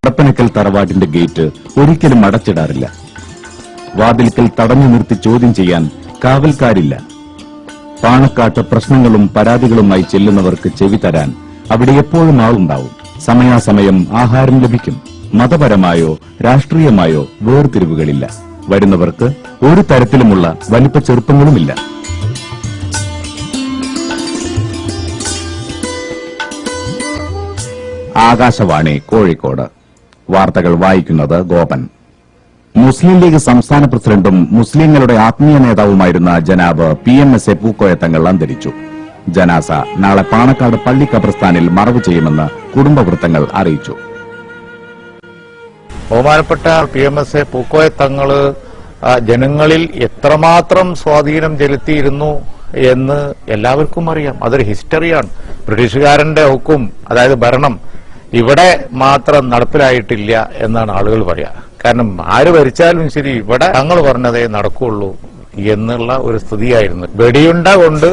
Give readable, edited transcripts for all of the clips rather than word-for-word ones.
കടപ്പനക്കൽ തറവാടിന്റെ ഗേറ്റ് ഒരിക്കലും അടച്ചിടാറില്ല. വാതിൽക്കൽ തടഞ്ഞു നിർത്തി ചോദ്യം ചെയ്യാൻ കാവൽക്കാരില്ല. പാണക്കാട്ട് പ്രശ്നങ്ങളും പരാതികളുമായി ചെല്ലുന്നവർക്ക് ചെവി തരാൻ അവിടെ എപ്പോഴും ആളുണ്ടാവും. സമയാസമയം ആഹാരം ലഭിക്കും. മതപരമായോ രാഷ്ട്രീയമായോ വേർതിരിവുകളില്ല. വരുന്നവർക്ക് ഒരു തരത്തിലുമുള്ള വലിപ്പ ചെറുപ്പങ്ങളുമില്ല. ആകാശവാണി കോഴിക്കോട്. വാർത്തകൾ വായിക്കുന്നത് ഗോപൻ. മുസ്ലിം ലീഗ് സംസ്ഥാന പ്രസിഡന്റും മുസ്ലിങ്ങളുടെ ആത്മീയ നേതാവുമായിരുന്ന ജനാബ് PMSA പൂക്കോയത്തങ്ങൾ അന്തരിച്ചു. ജനാസ നാളെ പാണക്കാട് പള്ളി ഖബർസ്ഥാനിൽ മറവ് ചെയ്യുമെന്ന് കുടുംബവൃത്തങ്ങൾ അറിയിച്ചു. ബഹുമാനപ്പെട്ട PMSA പൂക്കോയത്തങ്ങള് ജനങ്ങളിൽ എത്രമാത്രം സ്വാധീനം ചെലുത്തിയിരുന്നു എന്ന് എല്ലാവർക്കും അറിയാം. അതൊരു ഹിസ്റ്ററിയാണ്. ബ്രിട്ടീഷുകാരന്റെ ഹുക്കും, അതായത് ഭരണം ഇവിടെ മാത്രം നടപ്പിലായിട്ടില്ല എന്നാണ് ആളുകൾ പറയാ. കാരണം ആര് ഭരിച്ചാലും ശരി ഇവിടെ തങ്ങൾ പറഞ്ഞതേ നടക്കുള്ളൂ എന്നുള്ള ഒരു സ്ഥിതിയായിരുന്നു. വെടിയുണ്ട കൊണ്ട്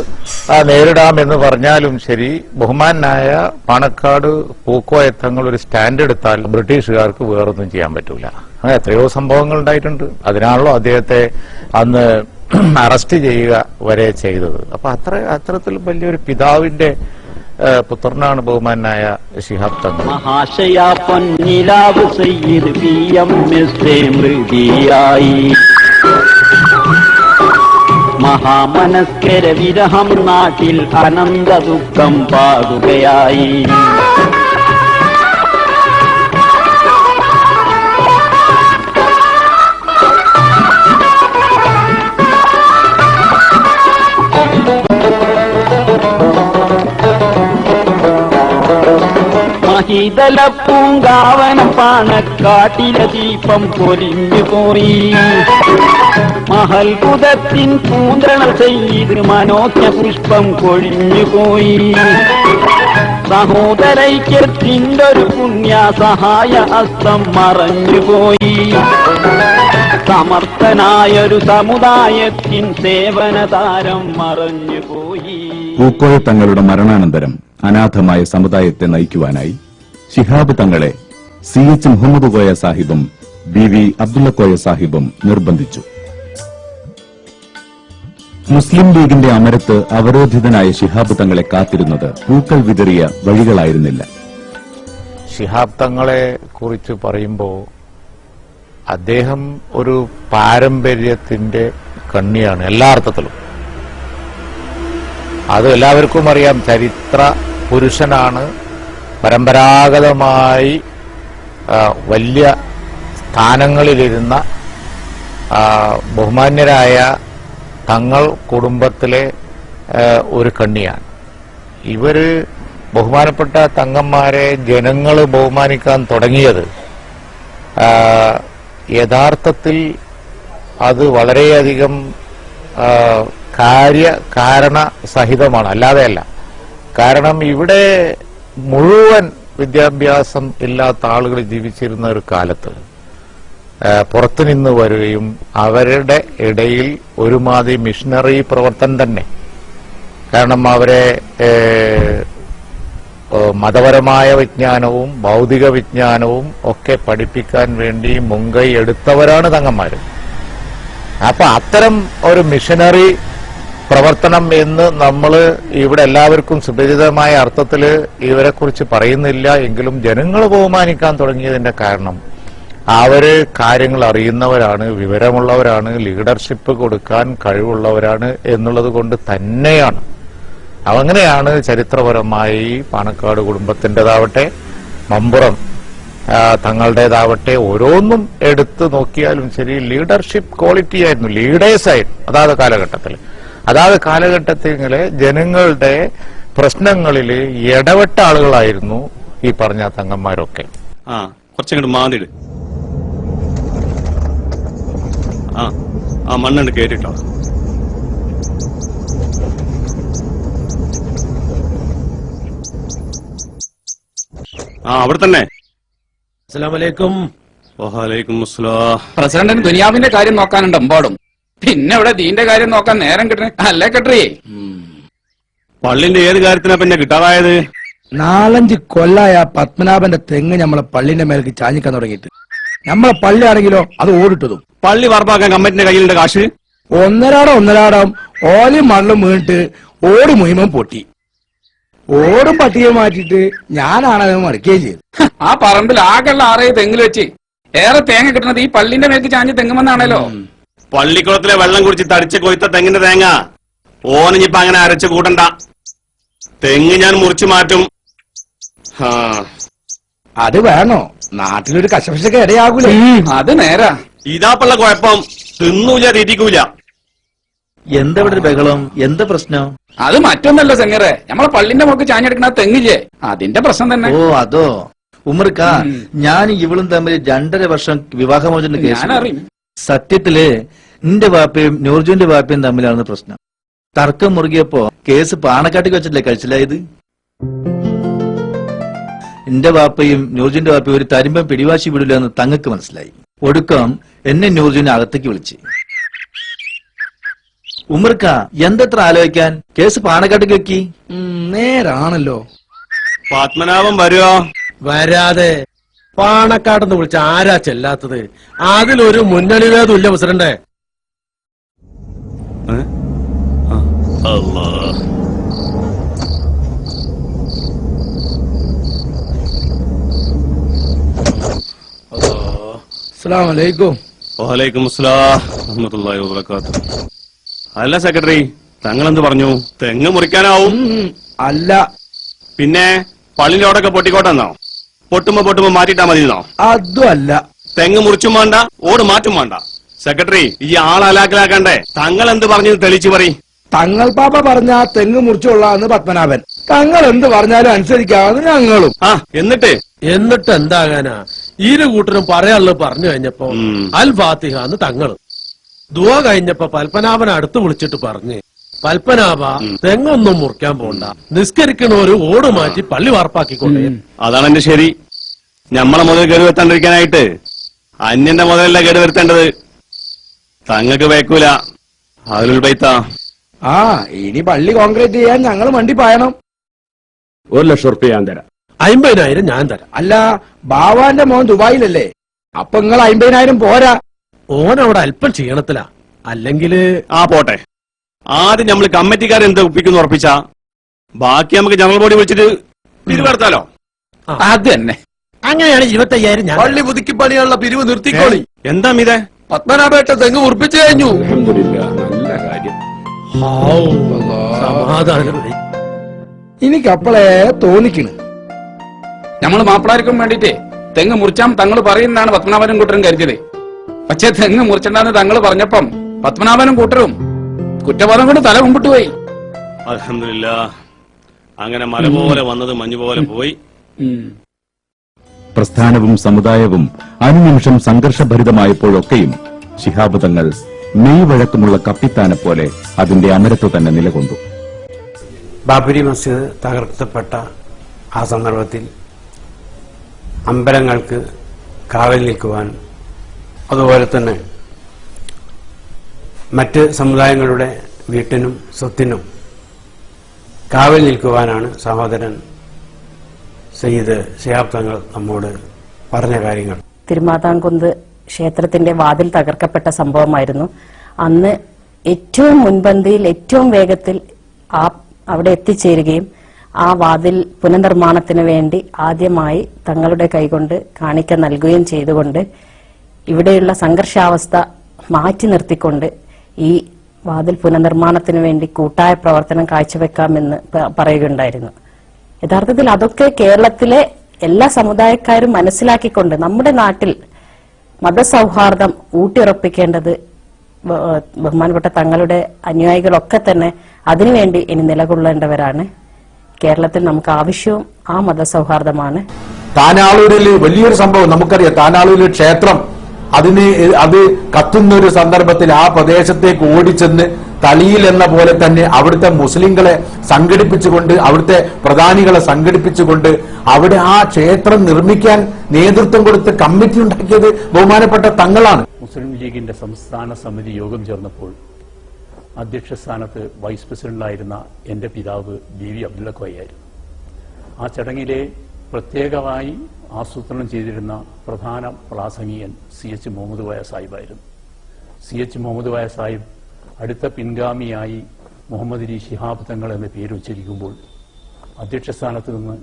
നേരിടാം എന്ന് പറഞ്ഞാലും ശരി, ബഹുമാനായ പാണക്കാട് പൂക്കോയത്തങ്ങൾ ഒരു സ്റ്റാൻഡ് എടുത്താൽ ബ്രിട്ടീഷുകാർക്ക് വേറൊന്നും ചെയ്യാൻ പറ്റൂല. അങ്ങനെ എത്രയോ സംഭവങ്ങൾ ഉണ്ടായിട്ടുണ്ട്. അതിനാണല്ലോ അദ്ദേഹത്തെ അന്ന് അറസ്റ്റ് ചെയ്യുക വരെ ചെയ്തത്. അപ്പൊ അത്തരത്തിൽ വലിയൊരു പിതാവിന്റെ പുത്രനാണ് ബഹുമാനായ ശിഹാബ് തങ്ങൾ. മഹാശയ പൊന്നിലാവ് സയ്യിദ് PMSA മൃതിയായി, മഹാമനസ്കര വിരഹം നാട്ടിൽ അനന്ത ദുഃഖം പാടുകയായി. മഹിതല പൂങ്കാവന പാണക്കാട്ടിലെ ദീപം പൊലിഞ്ഞു പോയി, മഹൽകുതത്തിൻ പൂന്തണൽ ചെയ്ത് മനോജ്ഞ പുഷ്പം കൊഴിഞ്ഞുപോയി. സഹോദരൈക്യത്തിൻ്റെ ഒരു പുണ്യ സഹായ ഹസ്തം മറഞ്ഞുപോയി. സമർത്ഥനായൊരു സമുദായത്തിൻ സേവനതാരം മറഞ്ഞുപോയി. പൂക്കോയ തങ്ങളുടെ മരണാനന്തരം അനാഥമായ സമുദായത്തെ നയിക്കുവാനായി ശിഹാബ് തങ്ങളെ CH മുഹമ്മദ് കോയ സാഹിബും BV അബ്ദുള്ള കോയ സാഹിബും നിർബന്ധിച്ചു. മുസ്ലിം ലീഗിന്റെ അമരത്ത് അവരോധിതനായ ശിഹാബ് തങ്ങളെ കാത്തിരുന്നത് പൂക്കൾ വിതറിയ വഴികളായിരുന്നില്ല. ശിഹാബ് തങ്ങളെ കുറിച്ച് പറയുമ്പോൾ അദ്ദേഹം ഒരു പാരമ്പര്യത്തിന്റെ കണ്ണിയാണ് എല്ലാ അർത്ഥത്തിലും. അത് എല്ലാവർക്കും അറിയാം. ചരിത്ര പുരുഷനാണ്. പരമ്പരാഗതമായി വലിയ സ്ഥാനങ്ങളിലിരുന്ന ബഹുമാന്യരായ തങ്ങൾ കുടുംബത്തിലെ ഒരു കണ്ണിയാണ്. ഇവര് ബഹുമാനപ്പെട്ട തങ്ങന്മാരെ ജനങ്ങൾ ബഹുമാനിക്കാൻ തുടങ്ങിയത് യഥാർത്ഥത്തിൽ അത് വളരെയധികം കാരണ സഹിതമാണ്, അല്ലാതെയല്ല. കാരണം ഇവിടെ മുഴുവൻ വിദ്യാഭ്യാസം ഇല്ലാത്ത ആളുകൾ ജീവിച്ചിരുന്ന ഒരു കാലത്ത് പുറത്തുനിന്ന് വരികയും അവരുടെ ഇടയിൽ ഒരുമാതിരി മിഷണറി പ്രവർത്തനം തന്നെ. കാരണം അവരെ മതപരമായ വിജ്ഞാനവും ഭൗതിക വിജ്ഞാനവും ഒക്കെ പഠിപ്പിക്കാൻ വേണ്ടി മുൻകൈ എടുത്തവരാണ് തങ്ങന്മാര്. അപ്പൊ അത്തരം ഒരു മിഷനറി പ്രവർത്തനം എന്ന് നമ്മൾ ഇവിടെ എല്ലാവർക്കും സുപരിചിതമായ അർത്ഥത്തിൽ ഇവരെക്കുറിച്ച് പറയുന്നില്ല എങ്കിലും ജനങ്ങൾ ബഹുമാനിക്കാൻ തുടങ്ങിയതിന്റെ കാരണം അവര് കാര്യങ്ങൾ അറിയുന്നവരാണ്, വിവരമുള്ളവരാണ്, ലീഡർഷിപ്പ് കൊടുക്കാൻ കഴിവുള്ളവരാണ് എന്നുള്ളത് കൊണ്ട് തന്നെയാണ്. അങ്ങനെയാണ് ചരിത്രപരമായി പാണക്കാട് കുടുംബത്തിൻ്റെതാവട്ടെ മമ്പുറം തങ്ങളുടേതാവട്ടെ ഓരോന്നും എടുത്തു നോക്കിയാലും ശരി ലീഡർഷിപ്പ് ക്വാളിറ്റി ആയിരുന്നു, ലീഡേഴ്സായിരുന്നു അതാത് കാലഘട്ടത്തിലെ ജനങ്ങളുടെ പ്രശ്നങ്ങളിൽ ഇടപെട്ട ആളുകളായിരുന്നു ഈ പറഞ്ഞ തങ്ങന്മാരൊക്കെ. കുറച്ചങ്ങോട്ട് മാന്തിട്. മണ്ണുണ്ട് കേട്ടിട്ടോ. അവിടെ തന്നെ. അസ്സലാമലൈക്കും. വഅലൈക്കും അസ്സലാം. പ്രസിഡന്റിന് ദുനിയാവിന്റെ കാര്യം നോക്കാനുണ്ട് എമ്പാടും, പിന്നെ ഇവിടെ ദീന്റെ കാര്യം നോക്കാൻ നേരം കിട്ടണേ അല്ലേ കെട്ടേ? പള്ളിന്റെ ഏത് കാര്യത്തിനാ പിന്നെ കിട്ടാതായത്? 4-5 കൊല്ലായ പത്മനാഭന്റെ തെങ്ങ് നമ്മളെ പള്ളിന്റെ മേലേക്ക് ചാഞ്ഞിക്കാൻ തുടങ്ങിയിട്ട്. നമ്മളെ പള്ളി ആണെങ്കിലോ അത് ഓടിട്ടതും. പള്ളി വാർപ്പാക്കാൻ കമ്മിറ്റിന്റെ കയ്യിലുണ്ട് കാശ്. ഒന്നരാടം ഓലയും മണ്ണും വീണിട്ട് ഓട് മുഹിമം പൊട്ടി. ഓടും പട്ടിയെ മാറ്റിയിട്ട് ഞാനാണത് മറിക്കുകയും ചെയ്തു. ആ പറമ്പിൽ ആകെയുള്ള 6 തെങ്ങിൽ വെച്ച് ഏറെ തേങ്ങ കിട്ടുന്നത് ഈ പള്ളിന്റെ മേലേക്ക് ചാഞ്ഞ് തെങ്ങുമെന്നാണല്ലോ. പള്ളിക്കുളത്തിലെ വെള്ളം കുടിച്ച് തടിച്ച് കൊയ്ത്ത തെങ്ങിന്റെ തേങ്ങ ഓനിഞ്ഞിപ്പോ അങ്ങനെ അരച്ച് കൂട്ടണ്ട. തെങ്ങ് ഞാൻ മുറിച്ചു മാറ്റും. അത് വേണോ? നാട്ടിലൊരു കശപശക്ക് ഇടയാകൂലേ? അത് നേരാ. ഇതാപ്പുള്ള കുഴപ്പം. തിന്നൂല തീറ്റിക്കൂല. എന്താ ഇവിടെ ഒരു ബഹളം? എന്താ പ്രശ്നം? അത് മറ്റൊന്നല്ല സെങ്ങറെ, നമ്മളെ പള്ളിന്റെ മുകളിൽ ചാഞ്ഞെടുക്കുന്ന തെങ്ങില്ലേ, അതിന്റെ പ്രശ്നം തന്നെ. ഓ അതോ ഉമർക്ക, ഞാൻ ഇവളും തമ്മിൽ 2.5 വർഷം വിവാഹമോചന കേസ്. ഞാനറിയും. സത്യത്തില് നിന്റെ വാപ്പയും നൂർജുന്റെ വാപ്പയും തമ്മിലാണ് പ്രശ്നം. തർക്കം മുറുകിയപ്പോ കേസ് പാണക്കാട്ടിക്ക് വെച്ചിട്ടല്ലേ കഴിച്ചില്ലായത്? എന്റെ വാപ്പയും നൂർജുന്റെ വാപ്പയും ഒരു തരിമ്പം പിടിവാശി വിടില്ല എന്ന് തങ്ങൾക്ക് മനസ്സിലായി. ഒടുക്കം എന്നെ നൂർജുനെ അകത്തേക്ക് വിളിച്ച്. ഉമർക്ക, എന്തത്ര ആലോചിക്കാൻ? കേസ് പാണക്കാട്ടിക്ക് വെക്കി. നേരാണല്ലോ. പത്മനാഭം വരുമോ? വരാതെ പാണക്കാട്ടെന്ന് വിളിച്ച ആരാ ചെല്ലാത്തത്? അതിലൊരു മുന്നണി ഭേദമില്ല പ്രസിഡന്റ്. അസ്സലാമു അലൈക്കും. വഅലൈക്കും അസ്സലാം വറഹ്മത്തുള്ളാഹി വബറകാതുഹു. അല്ല സെക്രട്ടറി, തങ്ങളെന്ത് പറഞ്ഞു? തെങ്ങ് മുറിക്കാനാവും? അല്ല, പിന്നെ പള്ളിയിലോടൊക്കെ പൊട്ടിക്കോട്ടെന്നോ? പൊട്ടുമ്പോ മാറ്റിട്ടാ മതിയെന്നോ? അതും അല്ല. തെങ്ങ് മുറിച്ചും വേണ്ട, ഓട് മാറ്റും വേണ്ട. സെക്രട്ടറി, ഈ ആളലാക്കലാക്കണ്ടേ? തങ്ങൾ എന്ത് പറഞ്ഞു തെളിച്ചു പറയും. തങ്ങൾ പാപ്പ പറഞ്ഞ തെങ്ങ് മുറിച്ചുകൊള്ളാന്ന് പത്മനാഭൻ. തങ്ങൾ എന്ത് പറഞ്ഞാലും അനുസരിക്കാന്ന് ഞങ്ങളും. എന്നിട്ട് എന്താകാനാ? ഇരു കൂട്ടരും പറയാനുള്ളത് പറഞ്ഞു കഴിഞ്ഞപ്പോ അൽ ഫാത്തിഹ എന്ന് തങ്ങള് ദുആ കഴിഞ്ഞപ്പോ പത്മനാഭനെ അടുത്ത് വിളിച്ചിട്ട് പറഞ്ഞ്, പത്മനാഭ തെങ്ങൊന്നും മുറിക്കാൻ പോണ്ട, നിസ്കരിക്കണോര് ഓട് മാറ്റി പള്ളി വാർപ്പാക്കിക്കൊണ്ടേ. അതാണ് എന്റെ ശരി. ഞമ്മളെ മുതൽ കേടുവരുത്താണ്ടിരിക്കാനായിട്ട് അന്യന്റെ മുതലല്ല കേടുവരുത്തേണ്ടത്. തങ്ങൾക്ക് വേക്കൂല. അതിൽ ബൈത്ത. ഇനി പള്ളി കോൺക്രീറ്റ് ചെയ്യാൻ ഞങ്ങൾ വണ്ടി പായണം. 1 ലക്ഷം റുപ്യ ഞാൻ തരാം. 50,000 ഞാൻ തരാം. അല്ല, ബാവാന്റെ മോൻ ദുബായിലല്ലേ? അപ്പൊ നിങ്ങൾ 50,000 പോരാ. ഓനവിടെ അല്പം ക്ഷീണത്തിലാ. അല്ലെങ്കില് പോട്ടെ. ആദ്യം നമ്മൾ കമ്മിറ്റിക്കാരെന്ത് ഒപ്പിക്കുന്നു ഉറപ്പിച്ച ബാക്കി നമുക്ക് ജനറൽ ബോഡി വിളിച്ചിട്ട് പിരിവെടുത്താലോ? അത് തന്നെ. അങ്ങനെയാണ് 25,000 ഞാൻ. പള്ളി പുതുക്കി പണിയുള്ള പിരിവ് നിർത്തിക്കോളി. എന്താ ഇതേ? പത്മനാഭേട്ട തെങ്ങ് ഉറപ്പിച്ചു കഴിഞ്ഞു. നല്ല കാര്യം. സമാധാനമായി. എനിക്കപ്പോളെ തോന്നിക്കണ് നമ്മള് മാപ്പിളാർക്കും വേണ്ടിട്ടേ തെങ്ങ് മുറിച്ചാം തങ്ങൾ പറയുന്നതാണ് പത്മനാഭനും കൂട്ടരും കരുതിയത്. പക്ഷെ തെങ്ങ് മുറിച്ചിട്ടാന്ന് തങ്ങൾ പറഞ്ഞപ്പം പത്മനാഭനും കൂട്ടരും കുറ്റബോധം കൊണ്ട് തല മുമ്പിട്ട് പോയി. അൽഹംദുലില്ലാഹ്. അങ്ങനെ മല പോലെ വന്നത് മഞ്ഞു പോലെ പോയി. പ്രസ്ഥാനവും സമുദായവും അനുനിമിഷം സംഘർഷഭരിതമായപ്പോഴൊക്കെയും ശിഹാബ് തങ്ങൾ മെയ് വഴക്കമുള്ള കപ്പിത്താനെ പോലെ അതിന്റെ അമരത്ത് തന്നെ നിലകൊണ്ടു. ബാബരി മസ്ജിദ് തകർക്കപ്പെട്ട ആ സന്ദർഭത്തിൽ അമ്പലങ്ങൾക്ക് കാവൽ നിൽക്കുവാൻ, അതുപോലെ തന്നെ മറ്റ് സമുദായങ്ങളുടെ വീട്ടിനും സ്വത്തിനും കാവൽ നിൽക്കുവാനാണ് സഹോദരൻ സയ്യിദ് ശിഹാബ് തങ്ങൾ നമ്മോട് പറഞ്ഞ കാര്യങ്ങൾ. തിരുമാതാംകുന്ന് ക്ഷേത്രത്തിന്റെ വാതിൽ തകർക്കപ്പെട്ട സംഭവമായിരുന്നു. അന്ന് ഏറ്റവും മുൻപന്തിയിൽ ഏറ്റവും വേഗത്തിൽ അവിടെ എത്തിച്ചേരുകയും ആ വാതിൽ പുനർനിർമ്മാണത്തിന് വേണ്ടി ആദ്യമായി തങ്ങളുടെ കൈകൊണ്ട് കാണിക്ക നൽകുകയും ചെയ്തുകൊണ്ട് ഇവിടെയുള്ള സംഘർഷാവസ്ഥ മാറ്റി നിർത്തിക്കൊണ്ട് ഈ വാതിൽ പുനർനിർമ്മാണത്തിന് വേണ്ടി കൂട്ടായ പ്രവർത്തനം കാഴ്ചവെക്കാമെന്ന് പറയുകയുണ്ടായിരുന്നു. യഥാർത്ഥത്തിൽ അതൊക്കെ കേരളത്തിലെ എല്ലാ സമുദായക്കാരും മനസ്സിലാക്കിക്കൊണ്ട് നമ്മുടെ നാട്ടിൽ മതസൗഹാർദ്ദം ഊട്ടിയുറപ്പിക്കേണ്ടത് ബഹുമാനപ്പെട്ട തങ്ങളുടെ അനുയായികളൊക്കെ തന്നെ അതിനുവേണ്ടി ഇനി നിലകൊള്ളേണ്ടവരാണ്. കേരളത്തിൽ നമുക്ക് ആവശ്യവും ആ മതസൗഹാർദ്ദമാണ്. താനാളൂരിൽ വലിയൊരു സംഭവം നമുക്കറിയാം. താനാളൂരിൽ ക്ഷേത്രം അത് കത്തുന്ന ഒരു സന്ദർഭത്തിൽ ആ പ്രദേശത്തേക്ക് ഓടിച്ചെന്ന് തളിയിൽ എന്ന പോലെ തന്നെ അവിടുത്തെ മുസ്ലിങ്ങളെ സംഘടിപ്പിച്ചുകൊണ്ട്, അവിടുത്തെ പ്രധാനികളെ സംഘടിപ്പിച്ചുകൊണ്ട് അവിടെ ആ ക്ഷേത്രം നിർമ്മിക്കാൻ നേതൃത്വം കൊടുത്ത് കമ്മിറ്റി ഉണ്ടാക്കിയത് ബഹുമാനപ്പെട്ട തങ്ങളാണ്. മുസ്ലിം ലീഗിന്റെ സംസ്ഥാന സമിതി യോഗം ചേർന്നപ്പോൾ അധ്യക്ഷ സ്ഥാനത്ത് വൈസ് പ്രസിഡന്റായിരുന്ന എന്റെ പിതാവ് ബി വി അബ്ദുള്ള കോയായിരുന്നു. ആ ചടങ്ങിലെ പ്രത്യേകമായി ആസൂത്രണം ചെയ്തിരുന്ന പ്രധാന പ്രാസംഗികൻ CH മുഹമ്മദ് കോയ സാഹിബായിരുന്നു. CH മുഹമ്മദ് കോയ സാഹിബ് അടുത്ത പിൻഗാമിയായി മുഹമ്മദ് അലി ശിഹാബ് തങ്ങൾ എന്ന പേര് ഉച്ചരിക്കുമ്പോൾ അധ്യക്ഷ സ്ഥാനത്ത് നിന്ന്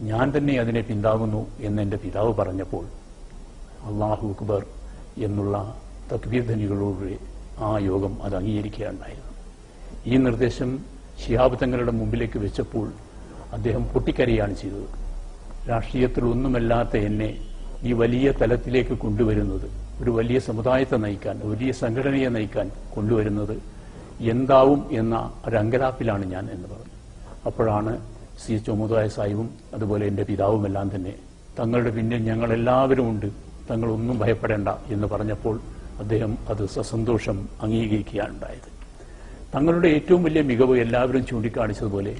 ഞാൻ തന്നെ അതിനെ പിന്താങ്ങുന്നു എന്ന് എൻ്റെ പിതാവ് പറഞ്ഞപ്പോൾ അല്ലാഹു അക്ബർ എന്നുള്ള തക്ബീർ ധ്വനികളോടുകൂടി ആ യോഗം അത് അംഗീകരിക്കുകയുണ്ടായിരുന്നു. ഈ നിർദ്ദേശം ശിഹാബ് തങ്ങളുടെ മുമ്പിലേക്ക് വെച്ചപ്പോൾ അദ്ദേഹം പൊട്ടിക്കരയാണ് ചെയ്തത്. രാഷ്ട്രീയത്തിൽ ഒന്നുമല്ലാത്ത എന്നെ ഈ വലിയ തലത്തിലേക്ക് കൊണ്ടുവരുന്നത്, ഒരു വലിയ സമുദായത്തെ നയിക്കാൻ, വലിയ സംഘടനയെ നയിക്കാൻ കൊണ്ടുവരുന്നത് എന്താവും എന്ന ഒരങ്കലാപ്പിലാണ് ഞാൻ എന്ന് പറഞ്ഞു. അപ്പോഴാണ് CH മുഹമ്മദ് കോയ സാഹിബും അതുപോലെ എൻ്റെ പിതാവുമെല്ലാം തന്നെ തങ്ങളുടെ പിന്നിൽ ഞങ്ങളെല്ലാവരും ഉണ്ട്, തങ്ങളൊന്നും ഭയപ്പെടേണ്ട എന്ന് പറഞ്ഞപ്പോൾ അദ്ദേഹം അത് സസന്തോഷം അംഗീകരിക്കുകയാണുണ്ടായത്. തങ്ങളുടെ ഏറ്റവും വലിയ മികവ് എല്ലാവരും ചൂണ്ടിക്കാണിച്ചതുപോലെ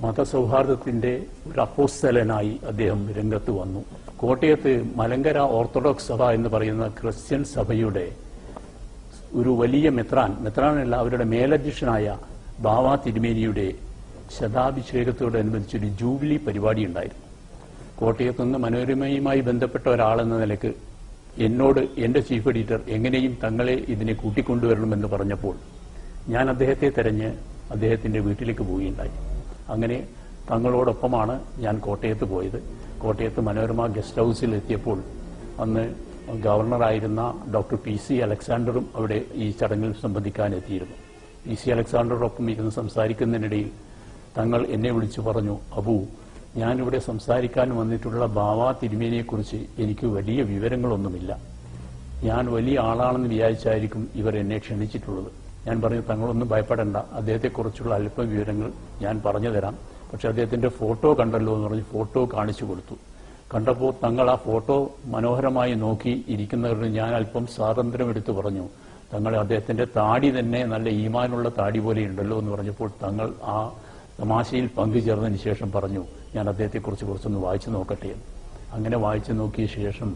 മതസൗഹാർദ്ദത്തിന്റെ ഒരു അപ്പോസ്തലനായി അദ്ദേഹം രംഗത്ത് വന്നു. കോട്ടയത്ത് മലങ്കര ഓർത്തഡോക്സ് സഭ എന്ന് പറയുന്ന ക്രിസ്ത്യൻ സഭയുടെ ഒരു വലിയ മെത്രാനല്ല അവരുടെ മേലധ്യക്ഷനായ ബാവ തിരുമേനിയുടെ ശതാഭിഷേകത്തോടനുബന്ധിച്ചൊരു ജൂബിലി പരിപാടി ഉണ്ടായിരുന്നു. കോട്ടയത്ത് നിന്ന് മനോരമയുമായി ബന്ധപ്പെട്ട ഒരാളെന്ന നിലക്ക് എന്നോട് എൻ്റെ ചീഫ് എഡിറ്റർ എങ്ങനെയും തങ്ങളെ ഇതിനെ കൂട്ടിക്കൊണ്ടുവരണമെന്ന് പറഞ്ഞപ്പോൾ ഞാൻ അദ്ദേഹത്തെ തെരഞ്ഞ് അദ്ദേഹത്തിന്റെ വീട്ടിലേക്ക് പോവുകയുണ്ടായി. അങ്ങനെ തങ്ങളോടൊപ്പമാണ് ഞാൻ കോട്ടയത്ത് പോയത്. കോട്ടയത്ത് മനോരമ ഗസ്റ്റ് ഹൌസിൽ എത്തിയപ്പോൾ അന്ന് ഗവർണറായിരുന്ന ഡോക്ടർ PC അലക്സാണ്ടറും അവിടെ ഈ ചടങ്ങിൽ സംബന്ധിക്കാൻ എത്തിയിരുന്നു. PC അലക്സാണ്ടറോടൊപ്പം ഇരുന്ന് സംസാരിക്കുന്നതിനിടയിൽ തങ്ങൾ എന്നെ വിളിച്ചു പറഞ്ഞു, അബു, ഞാനിവിടെ സംസാരിക്കാൻ വന്നിട്ടുള്ള ബാവ തിരുമേനിയെക്കുറിച്ച് എനിക്ക് വലിയ വിവരങ്ങളൊന്നുമില്ല. ഞാൻ വലിയ ആളാണെന്ന് വിചാരിച്ചായിരിക്കും ഇവർ എന്നെ ക്ഷണിച്ചിട്ടുള്ളത്. ഞാൻ പറഞ്ഞു, തങ്ങളൊന്നും ഭയപ്പെടേണ്ട, അദ്ദേഹത്തെക്കുറിച്ചുള്ള അല്പം വിവരങ്ങൾ ഞാൻ പറഞ്ഞു തരാം. പക്ഷെ അദ്ദേഹത്തിന്റെ ഫോട്ടോ കണ്ടല്ലോ എന്ന് പറഞ്ഞ് ഫോട്ടോ കാണിച്ചു കൊടുത്തു. കണ്ടപ്പോൾ തങ്ങൾ ആ ഫോട്ടോ മനോഹരമായി നോക്കി ഇരിക്കുന്നവരുടെ ഞാൻ അല്പം സ്വാതന്ത്ര്യം എടുത്തു പറഞ്ഞു, തങ്ങൾ അദ്ദേഹത്തിന്റെ താടി തന്നെ നല്ല ഈമാനുള്ള താടി പോലെ ഉണ്ടല്ലോ എന്ന് പറഞ്ഞപ്പോൾ തങ്ങൾ ആ തമാശയിൽ പങ്കുചേർന്നതിന് ശേഷം പറഞ്ഞു, ഞാൻ അദ്ദേഹത്തെക്കുറിച്ച് കുറച്ചൊന്ന് വായിച്ചു നോക്കട്ടെ. അങ്ങനെ വായിച്ചു നോക്കിയ ശേഷം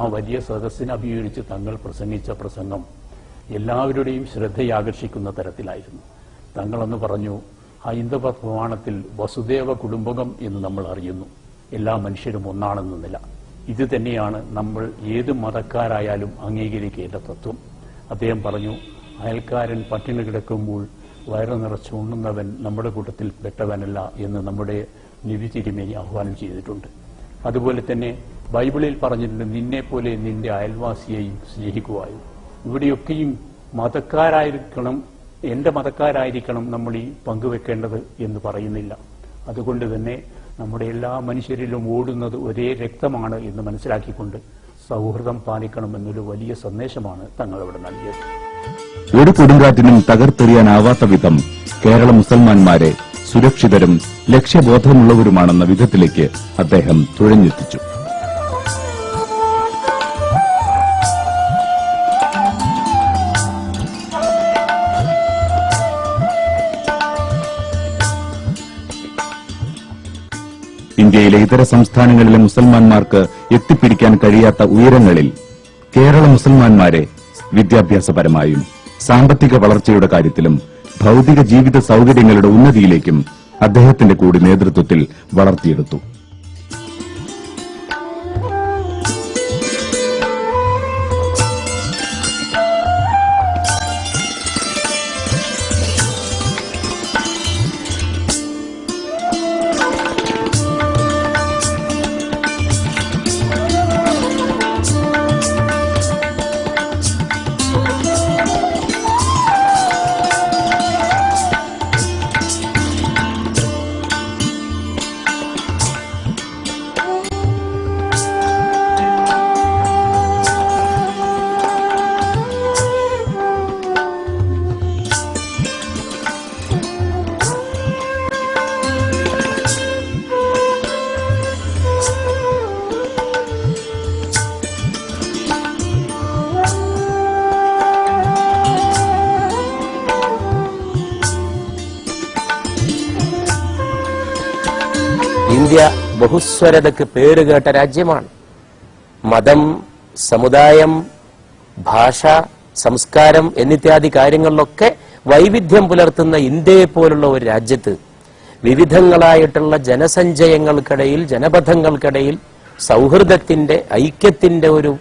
ആ വലിയ സദസ്സിനെ അഭിമുഖീകരിച്ച് തങ്ങൾ പ്രസംഗിച്ച പ്രസംഗം എല്ലാവരുടെയും ശ്രദ്ധയാകർഷിക്കുന്ന തരത്തിലായിരുന്നു. തങ്ങളെന്ന് പറഞ്ഞു, ഹൈന്ദവ പ്രമാണത്തിൽ വസുദേവ കുടുംബകം എന്ന് നമ്മൾ അറിയുന്നു, എല്ലാ മനുഷ്യരും ഒന്നാണെന്ന നില. ഇത് തന്നെയാണ് നമ്മൾ ഏത് മതക്കാരായാലും അംഗീകരിക്കേണ്ട തത്വം. അദ്ദേഹം പറഞ്ഞു, അയൽക്കാരൻ പട്ടിണി കിടക്കുമ്പോൾ വയറു നിറച്ച് ഉണ്ണുന്നവൻ നമ്മുടെ കൂട്ടത്തിൽ പെട്ടവനല്ല എന്ന് നമ്മുടെ നബി തിരുമേനി ആഹ്വാനം ചെയ്തിട്ടുണ്ട്. അതുപോലെ തന്നെ ബൈബിളിൽ പറഞ്ഞിട്ടുണ്ട്, നിന്നെ പോലെ നിന്റെ അയൽവാസിയെയും സ്നേഹിക്കുവായും. ഇവിടെയൊക്കെയും മതക്കാരായിരിക്കണം, എന്റെ മതക്കാരായിരിക്കണം നമ്മൾ ഈ പങ്കുവെക്കേണ്ടത് എന്ന് പറയുന്നില്ല. അതുകൊണ്ട് തന്നെ നമ്മുടെ എല്ലാ മനുഷ്യരിലും ഓടുന്നത് ഒരേ രക്തമാണ് എന്ന് മനസ്സിലാക്കിക്കൊണ്ട് സൗഹൃദം പാലിക്കണമെന്നൊരു വലിയ സന്ദേശമാണ് തങ്ങളിവിടെ നൽകിയത്. ഒരു കൊടുങ്കാറ്റിനും തകർത്തെറിയാനാവാത്ത വിധം കേരള മുസൽമാന്മാരെ സുരക്ഷിതരും ലക്ഷ്യബോധമുള്ളവരുമാണെന്ന വിധത്തിലേക്ക് അദ്ദേഹം തുഴഞ്ഞെത്തിച്ചു. ഇന്ത്യയിലെ ഇതര സംസ്ഥാനങ്ങളിലെ മുസൽമാന്മാർക്ക് എത്തിപ്പിടിക്കാൻ കഴിയാത്ത ഉയരങ്ങളിൽ കേരള മുസൽമാന്മാരെ വിദ്യാഭ്യാസപരമായും സാമ്പത്തിക വളർച്ചയുടെ കാര്യത്തിലും ഭൌതിക ജീവിത സൌകര്യങ്ങളുടെ ഉന്നതിയിലേക്കും അദ്ദേഹത്തിന്റെ കൂടി നേതൃത്വത്തിൽ വളർത്തിയെടുത്തു. ഇന്ത്യ ബഹുസ്വരതയ്ക്ക് പേരുകേട്ട രാജ്യമാണ്. മതം, സമുദായം, ഭാഷ, സംസ്കാരം എന്നിത്യാദി കാര്യങ്ങളിലൊക്കെ വൈവിധ്യം പുലർത്തുന്ന ഇന്ത്യയെ പോലുള്ള ഒരു രാജ്യത്ത് വിവിധങ്ങളായിട്ടുള്ള ജനസഞ്ചയങ്ങൾക്കിടയിൽ, ജനപഥങ്ങൾക്കിടയിൽ സൗഹൃദത്തിന്റെ, ഐക്യത്തിന്റെ ഒരു